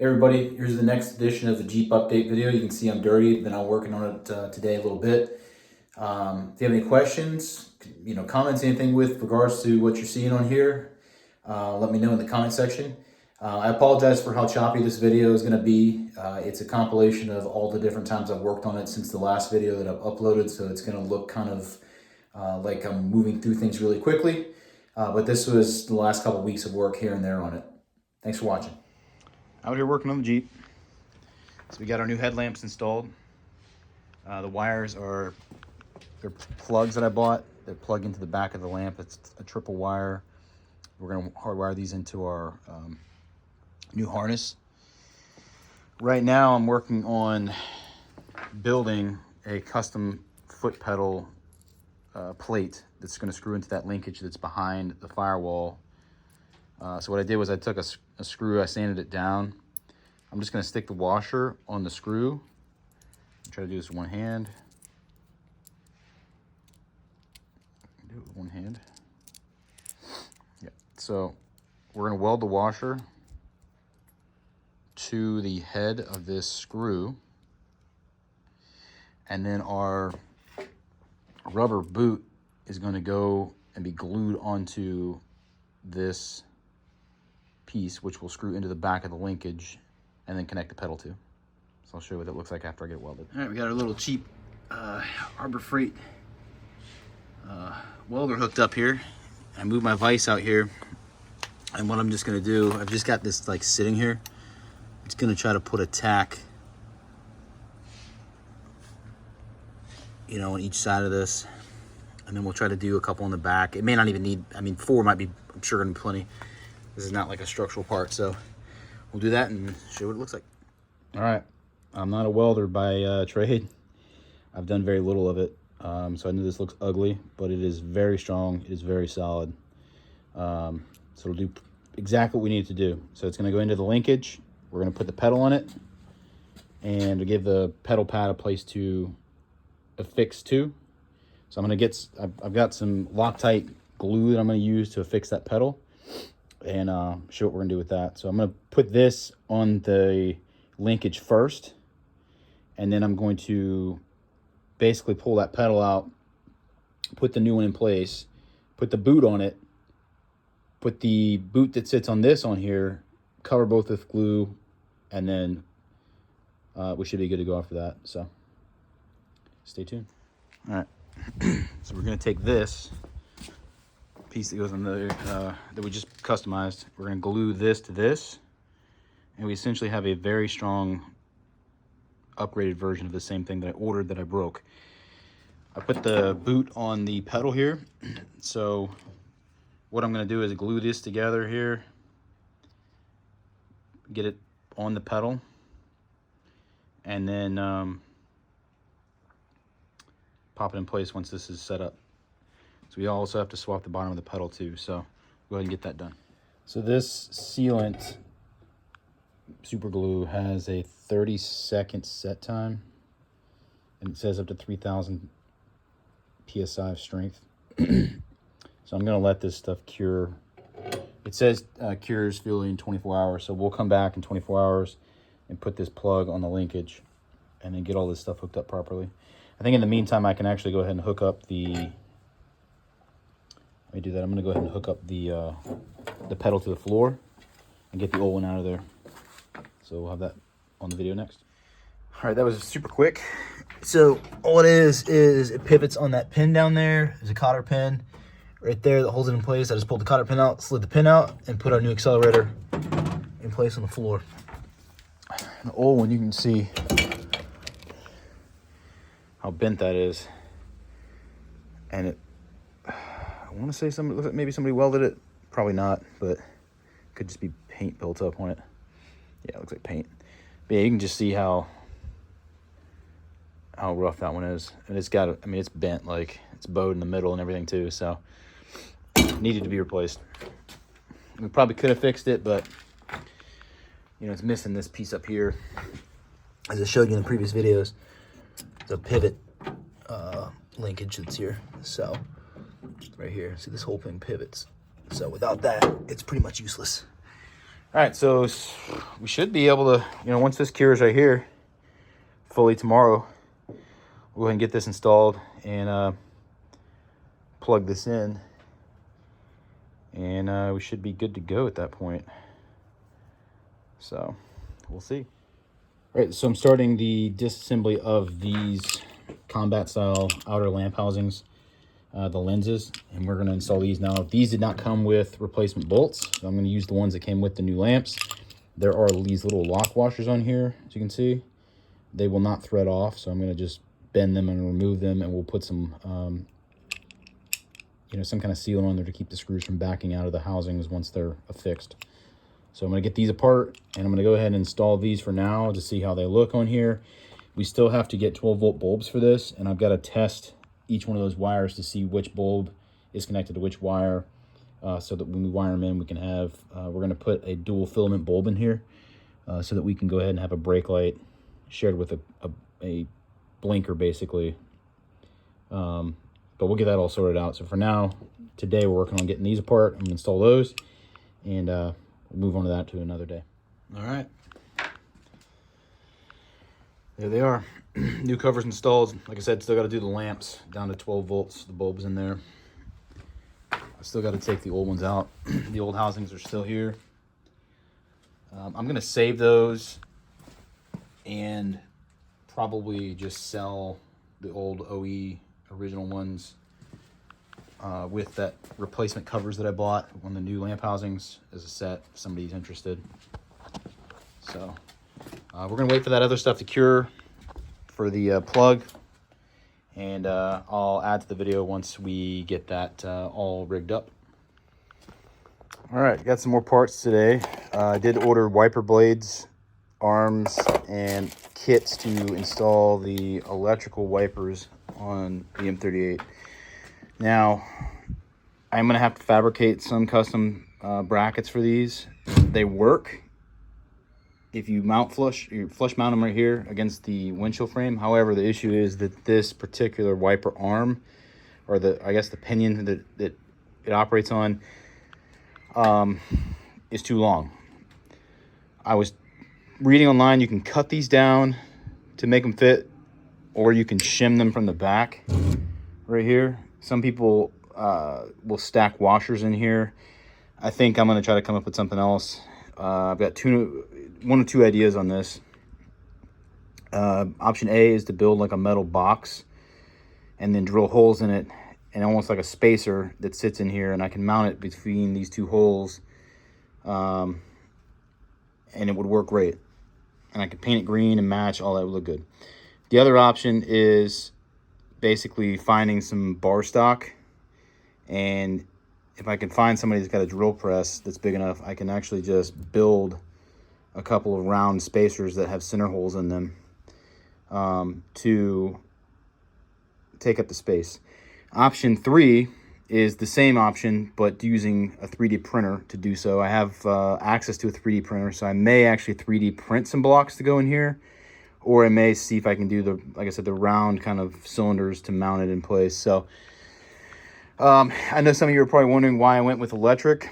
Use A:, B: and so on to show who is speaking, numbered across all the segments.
A: Hey everybody, here's the next edition of the Jeep update video. You can see I'm dirty, been out working on it today a little bit. If you have any questions, comments, anything with regards to what you're seeing on here, let me know in the comment section. I apologize for how choppy this video is going to be. It's a compilation of all the different times I've worked on it since the last video that I've uploaded, so it's going to look kind of like I'm moving through things really quickly. But this was the last couple weeks of work here and there on it. Thanks for watching. Out here working on the Jeep. So we got our new headlamps installed. The wires they're plugs that I bought. They're plugged into the back of the lamp. It's a triple wire. We're gonna hardwire these into our new harness. Right now I'm working on building a custom foot pedal plate that's gonna screw into that linkage that's behind the firewall. So what I did was I took a screw, I sanded it down. I'm just gonna stick the washer on the screw. Try to do this with one hand. Do it with one hand. Yeah. So we're gonna weld the washer to the head of this screw, and then our rubber boot is gonna go and be glued onto this piece, which will screw into the back of the linkage and then connect the pedal to. So I'll show you what it looks like after I get it welded. All right, we got our little cheap Harbor Freight welder hooked up here. I moved my vise out here, and what I'm just gonna do, I've just got this like sitting here. I'm just gonna try to put a tack, on each side of this, and then we'll try to do a couple on the back. It may not even need, 4 might be, I'm sure, gonna be plenty. This is not like a structural part, so we'll do that and show you what it looks like. All right, I'm not a welder by trade. I've done very little of it, so I know this looks ugly, but it is very strong. It is very solid. So it'll do exactly what we need it to do. So it's gonna go into the linkage. We're gonna put the pedal on it, and to give the pedal pad a place to affix to. So I'm gonna I've got some Loctite glue that I'm gonna use to affix that pedal, and show what we're gonna do with that. So I'm gonna put this on the linkage first, and then I'm going to basically pull that pedal out, put the new one in place, put the boot on it, put the boot that sits on this on here, cover both with glue, and then we should be good to go after that. So stay tuned. All right, so we're gonna take this piece that goes on the that we just customized. We're gonna glue this to this, and we essentially have a very strong upgraded version of the same thing that I ordered that I broke. I put the boot on the pedal here. So what I'm gonna do is glue this together here, get it on the pedal, and then pop it in place once this is set up. So we also have to swap the bottom of the pedal too, so go ahead and get that done. So this sealant super glue has a 30-second set time, and it says up to 3,000 psi of strength. So I'm gonna let this stuff cure. It says cures fully in 24 hours, so we'll come back in 24 hours and put this plug on the linkage and then get all this stuff hooked up properly. I think in the meantime I can actually go ahead and hook up the, let me do that. I'm gonna go ahead and hook up the pedal to the floor and get the old one out of there. So we'll have that on the video next. All right, that was super quick. So all it is it pivots on that pin down there. There's a cotter pin right there that holds it in place. I just pulled the cotter pin out, slid the pin out, and put our new accelerator in place on the floor. The old one, you can see how bent that is. And it, I want to say somebody, looks like maybe somebody welded it. Probably not, but could just be paint built up on it. Yeah, it looks like paint. But yeah, you can just see how rough that one is. And it's got, it's bent, like it's bowed in the middle and everything too, so it needed to be replaced. We probably could have fixed it, but it's missing this piece up here. As I showed you in the previous videos, it's a pivot linkage that's here. So right here, see this whole thing pivots. So without that, it's pretty much useless. All right, so we should be able to, once this cures right here fully tomorrow, we'll go ahead and get this installed and plug this in, and we should be good to go at that point. So we'll see. All right, so I'm starting the disassembly of these combat style outer lamp housings, the lenses, and we're going to install these now. These did not come with replacement bolts, so I'm going to use the ones that came with the new lamps. There are these little lock washers on here, as you can see. They will not thread off, so I'm going to just bend them and remove them, and we'll put some some kind of sealant on there to keep the screws from backing out of the housings once they're affixed. So I'm going to get these apart, and I'm going to go ahead and install these for now to see how they look on here. We still have to get 12-volt bulbs for this, and I've got to test each one of those wires to see which bulb is connected to which wire, so that when we wire them in, we can have, we're going to put a dual filament bulb in here so that we can go ahead and have a brake light shared with a blinker, basically. But we'll get that all sorted out. So for now, today we're working on getting these apart. I'm going to install those, and we'll move on to that to another day. All right. There they are. New covers installed. Like I said, still got to do the lamps down to 12 volts. The bulb's in there. I still got to take the old ones out. The old housings are still here. I'm going to save those and probably just sell the old OE original ones with that replacement covers that I bought on the new lamp housings as a set if somebody's interested. So we're going to wait for that other stuff to cure for the plug, and I'll add to the video once we get that all rigged up. All right, got some more parts today. I did order wiper blades, arms, and kits to install the electrical wipers on the M38. Now, I'm going to have to fabricate some custom brackets for these. They work if you you flush mount them right here against the windshield frame. However, the issue is that this particular wiper arm, or I guess the pinion that it operates on, is too long. I was reading online, you can cut these down to make them fit, or you can shim them from the back right here. Some people will stack washers in here. I think I'm going to try to come up with something else. I've got one or two ideas on this. Option A is to build like a metal box and then drill holes in it, and almost like a spacer that sits in here, and I can mount it between these two holes, and it would work great. And I could paint it green and match, all that would look good. The other option is basically finding some bar stock, and if I can find somebody that's got a drill press that's big enough, I can actually just build a couple of round spacers that have center holes in them to take up the space. Option 3 is the same option, but using a 3D printer to do so. I have access to a 3D printer, so I may actually 3D print some blocks to go in here, or I may see if I can do like I said, the round kind of cylinders to mount it in place. So I know some of you are probably wondering why I went with electric,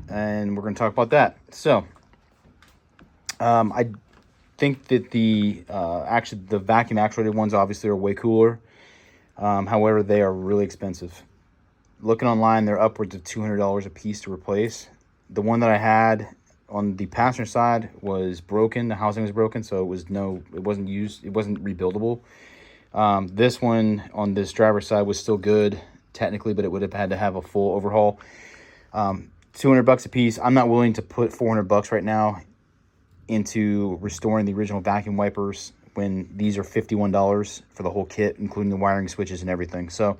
A: and we're going to talk about that. So I think that actually the vacuum actuated ones obviously are way cooler. However, they are really expensive. Looking online, they're upwards of $200 a piece to replace. The one that I had on the passenger side was broken. The housing was broken, so it wasn't used. It wasn't rebuildable. This one on this driver's side was still good technically, but it would have had to have a full overhaul. $200 a piece. I'm not willing to put $400 right now into restoring the original vacuum wipers when these are $51 for the whole kit, including the wiring switches and everything. So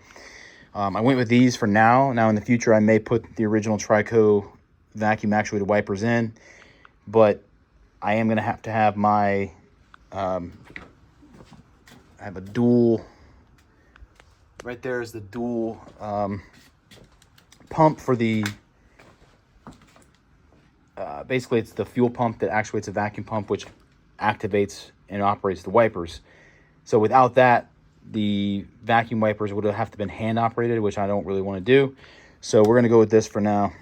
A: I went with these for now. Now in the future, I may put the original Trico vacuum actuated wipers in, but I am going to have my I have a dual. Right there is the dual pump for the basically it's the fuel pump that actuates a vacuum pump, which activates and operates the wipers. So without that, the vacuum wipers would have to been hand operated, which I don't really want to do. So we're going to go with this for now.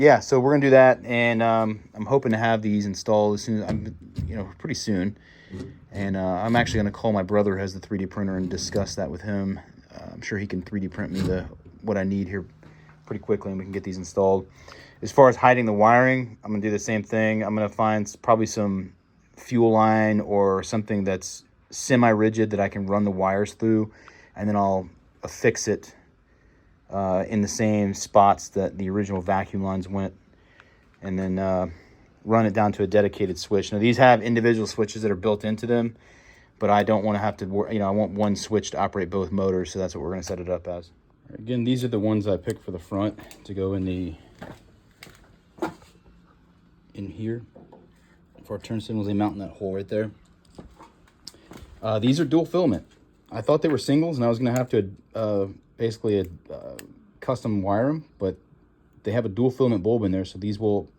A: yeah, so we're gonna do that, and I'm hoping to have these installed as soon as pretty soon. And I'm actually gonna call my brother who has the 3D printer and discuss that with him. I'm sure he can 3D print me what I need here pretty quickly, and we can get these installed. As far as hiding the wiring, I'm gonna do the same thing. I'm gonna find probably some fuel line or something that's semi-rigid that I can run the wires through, and then I'll affix it in the same spots that the original vacuum lines went, and then run it down to a dedicated switch. Now these have individual switches that are built into them, but I don't want to have to, I want one switch to operate both motors, so that's what we're going to set it up as. Again, these are the ones I picked for the front to go in here for our turn signals. They mount in that hole right there. These are dual filament. I thought they were singles, and I was going to have to basically custom wire them, but they have a dual filament bulb in there, so these will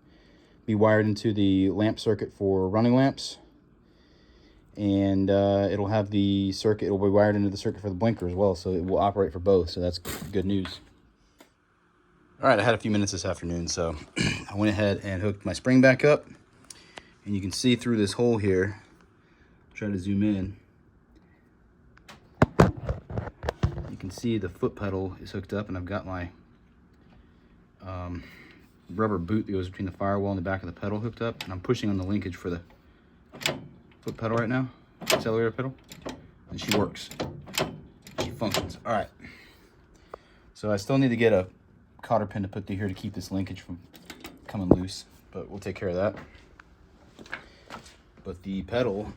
A: be wired into the lamp circuit for running lamps, and it'll have the circuit, it'll be wired into the circuit for the blinker as well, so it will operate for both, so that's good news. All right, I had a few minutes this afternoon, so I went ahead and hooked my spring back up, and you can see through this hole here. Try to zoom in. You can see the foot pedal is hooked up, and I've got my rubber boot that goes between the firewall and the back of the pedal hooked up, and I'm pushing on the linkage for the foot pedal right now, accelerator pedal, and she works. She functions. All right. So I still need to get a cotter pin to put through here to keep this linkage from coming loose, but we'll take care of that. But the pedal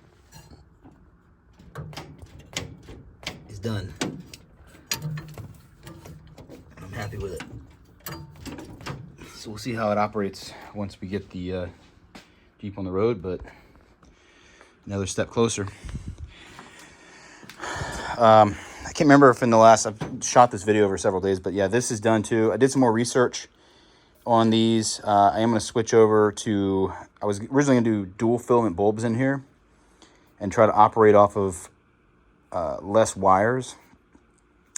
A: is done. I'm happy with it. So we'll see how it operates once we get the Jeep on the road, but another step closer. I can't remember if I've shot this video over several days, but yeah, this is done too. I did some more research on these. I am going to switch over to, I was originally going to do dual filament bulbs in here and try to operate off of less wires.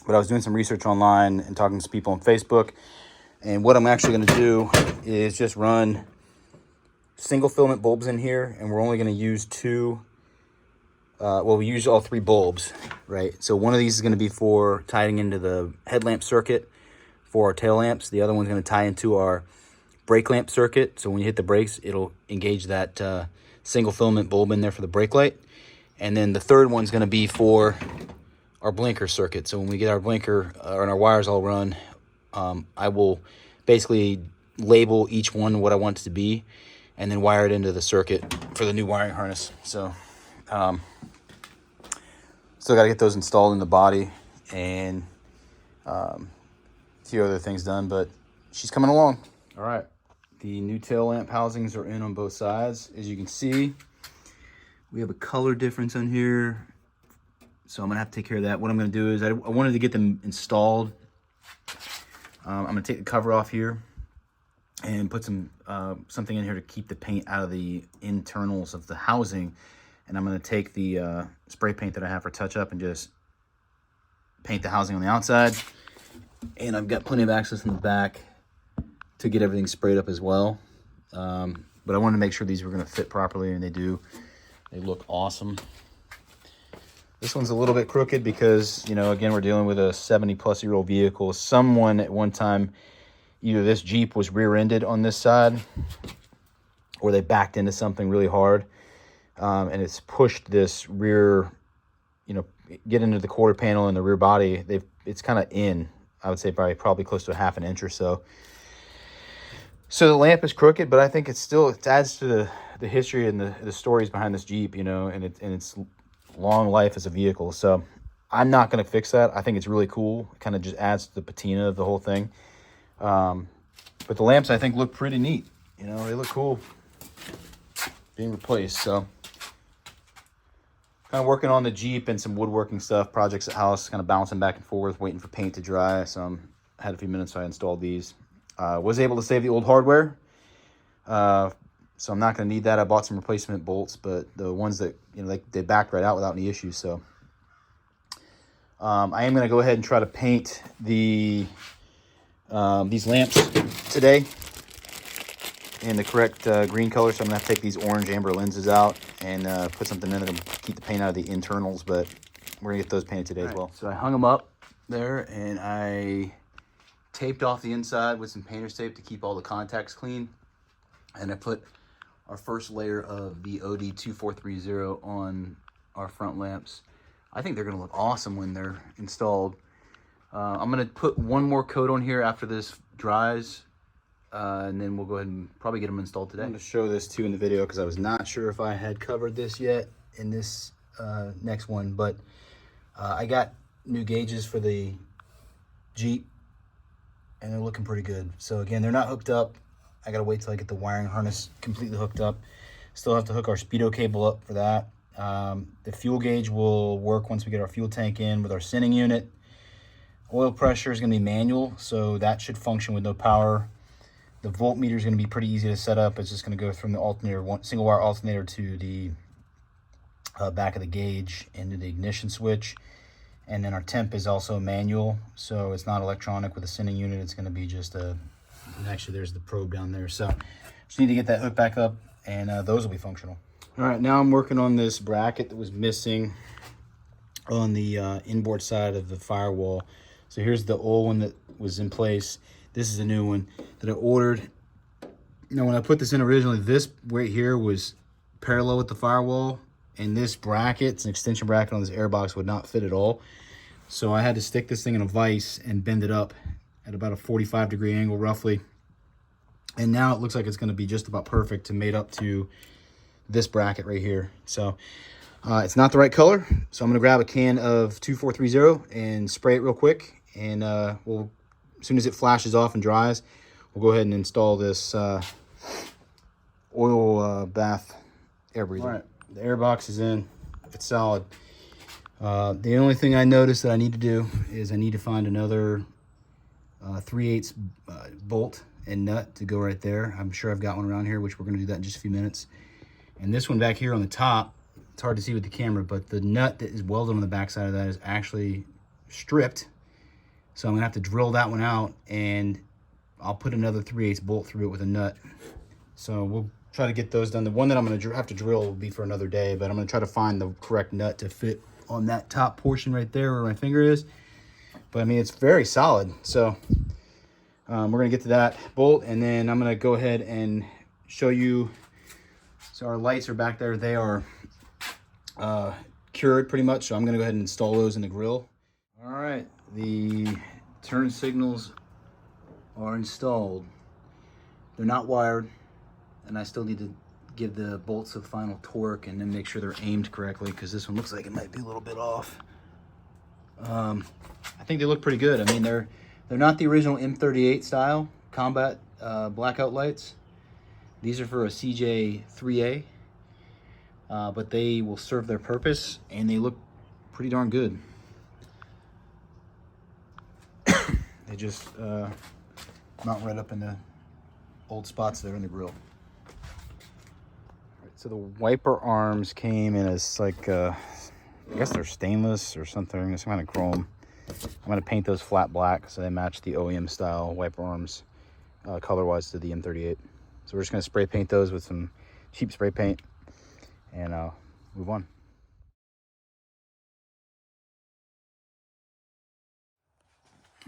A: But I was doing some research online and talking to some people on Facebook. And what I'm actually going to do is just run single filament bulbs in here, and we're only going to use two. We use all three bulbs, right? So one of these is going to be for tying into the headlamp circuit for our tail lamps. The other one's going to tie into our brake lamp circuit. So when you hit the brakes, it'll engage that single filament bulb in there for the brake light. And then the third one's going to be for our blinker circuit. So when we get our blinker and our wires all run, I will basically label each one what I want it to be, and then wire it into the circuit for the new wiring harness. So still got to get those installed in the body and a few other things done, but she's coming along. All right, the new tail lamp housings are in on both sides. As you can see, we have a color difference on here, so I'm gonna have to take care of that. What I'm gonna do is I wanted to get them installed. I'm going to take the cover off here and put some something in here to keep the paint out of the internals of the housing. And I'm going to take the spray paint that I have for touch-up and just paint the housing on the outside. And I've got plenty of access in the back to get everything sprayed up as well. But I wanted to make sure these were going to fit properly, and they do. They look awesome. This one's a little bit crooked because, again, we're dealing with a 70-plus-year-old vehicle. Someone at one time, either this Jeep was rear-ended on this side, or they backed into something really hard, and it's pushed this rear, get into the quarter panel and the rear body. It's kind of in, I would say, probably close to a half an inch or so. So the lamp is crooked, but I think it adds to the history and the stories behind this Jeep, and it's long life as a vehicle. So I'm not going to fix that. I think it's really cool. It kind of just adds to the patina of the whole thing. But the lamps, I think, look pretty neat. They look cool being replaced. So kind of working on the Jeep and some woodworking stuff, projects at house, kind of bouncing back and forth, waiting for paint to dry. So I had a few minutes, so I installed these. Was able to save the old hardware. So I'm not going to need that. I bought some replacement bolts, but the ones that, they backed right out without any issues. So I am going to go ahead and try to paint these lamps today. in the correct green color, so I'm gonna have to take these orange amber lenses out and put something in there to keep the paint out of the internals, but we're gonna get those painted today as well. So I hung them up there and I taped off the inside with some painter's tape to keep all the contacts clean, and I put our first layer of the OD2430 on our front lamps. I think they're gonna look awesome when they're installed. I'm gonna put one more coat on here after this dries, and then we'll go ahead and probably get them installed today. I'm gonna show this too in the video because I was not sure if I had covered this yet in this next one, but I got new gauges for the Jeep and they're looking pretty good. So again, they're not hooked up. I gotta wait till I get the wiring harness completely hooked up. Still have to hook our speedo cable up for that. The fuel gauge will work once we get our fuel tank in with our sending unit. Oil pressure is gonna be manual, so that should function with no power. The voltmeter is gonna be pretty easy to set up. It's just gonna go from the alternator, one single wire alternator, to the back of the gauge into the ignition switch. And then our temp is also manual, so it's not electronic with a sending unit. It's gonna be just a, actually there's the probe down there. So just need to get that hooked back up, and those will be functional. All right, now I'm working on this bracket that was missing on the inboard side of the firewall. So here's the old one that was in place. This is a new one that I ordered. Now, when I put this in originally, this right here was parallel with the firewall, and this bracket, it's an extension bracket on this airbox, would not fit at all. So I had to stick this thing in a vise and bend it up at about a 45-degree angle roughly. And now it looks like it's gonna be just about perfect to mate up to this bracket right here. So it's not the right color, so I'm gonna grab a can of 2430 and spray it real quick, and we'll, as soon as it flashes off and dries, we'll go ahead and install this oil bath air breather. All right, the air box is in, it's solid. The only thing I noticed that I need to do is I need to find another 3/8 bolt and nut to go right there. I'm sure I've got one around here, which we're gonna do that in just a few minutes. And this one back here on the top, it's hard to see with the camera, but the nut that is welded on the back side of that is actually stripped. So I'm gonna have to drill that one out, and I'll put another 3/8 bolt through it with a nut. So we'll try to get those done. The one that I'm gonna have to drill will be for another day, but I'm gonna try to find the correct nut to fit on that top portion right there where my finger is. But I mean, it's very solid. So we're gonna get to that bolt, and then I'm gonna go ahead and show you. So our lights are back there. They are cured pretty much. So I'm gonna go ahead and install those in the grill. All right, the turn signals are installed. They're not wired, and I still need to give the bolts a final torque and then make sure they're aimed correctly, because this one looks like it might be a little bit off. I think they look pretty good. I mean, they're not the original M38 style combat blackout lights. These are for a CJ3A, but they will serve their purpose, and they look pretty darn good. They just mount right up in the old spots there in the grill. So the wiper arms came in as like, I guess they're stainless or something, some kind of chrome. I'm gonna paint those flat black so they match the OEM style wiper arms color-wise to the M38. So we're just gonna spray paint those with some cheap spray paint and move on.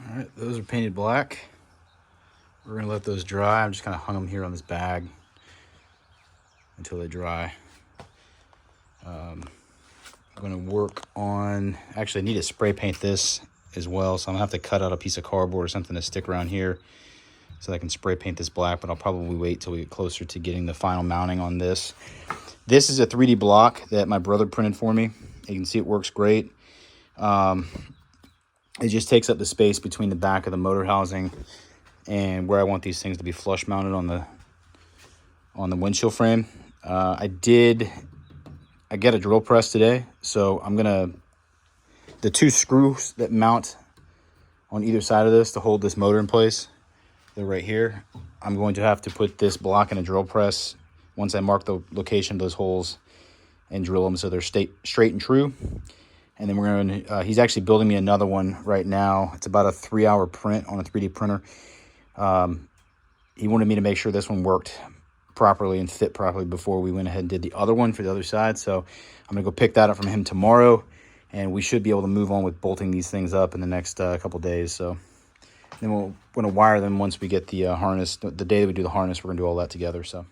A: All right, those are painted black. We're gonna let those dry. I'm just kind of hung them here on this bag until they dry. I'm gonna work on, actually I need to spray paint this as well, so I'm gonna have to cut out a piece of cardboard or something to stick around here so I can spray paint this black, but I'll probably wait till we get closer to getting the final mounting on this. This is a 3D block that my brother printed for me. You can see it works great. It just takes up the space between the back of the motor housing and where I want these things to be flush mounted on the windshield frame. I got a drill press today, so I'm gonna, the two screws that mount on either side of this to hold this motor in place, they're right here. I'm going to have to put this block in a drill press once I mark the location of those holes and drill them so they're straight and true. And then we're gonna, he's actually building me another one right now. It's about a 3-hour print on a 3D printer. He wanted me to make sure this one worked properly and fit properly before we went ahead and did the other one for the other side. So I'm going to go pick that up from him tomorrow, and we should be able to move on with bolting these things up in the next couple days. So then we're going to wire them once we get the harness. The day that we do the harness, we're going to do all that together. So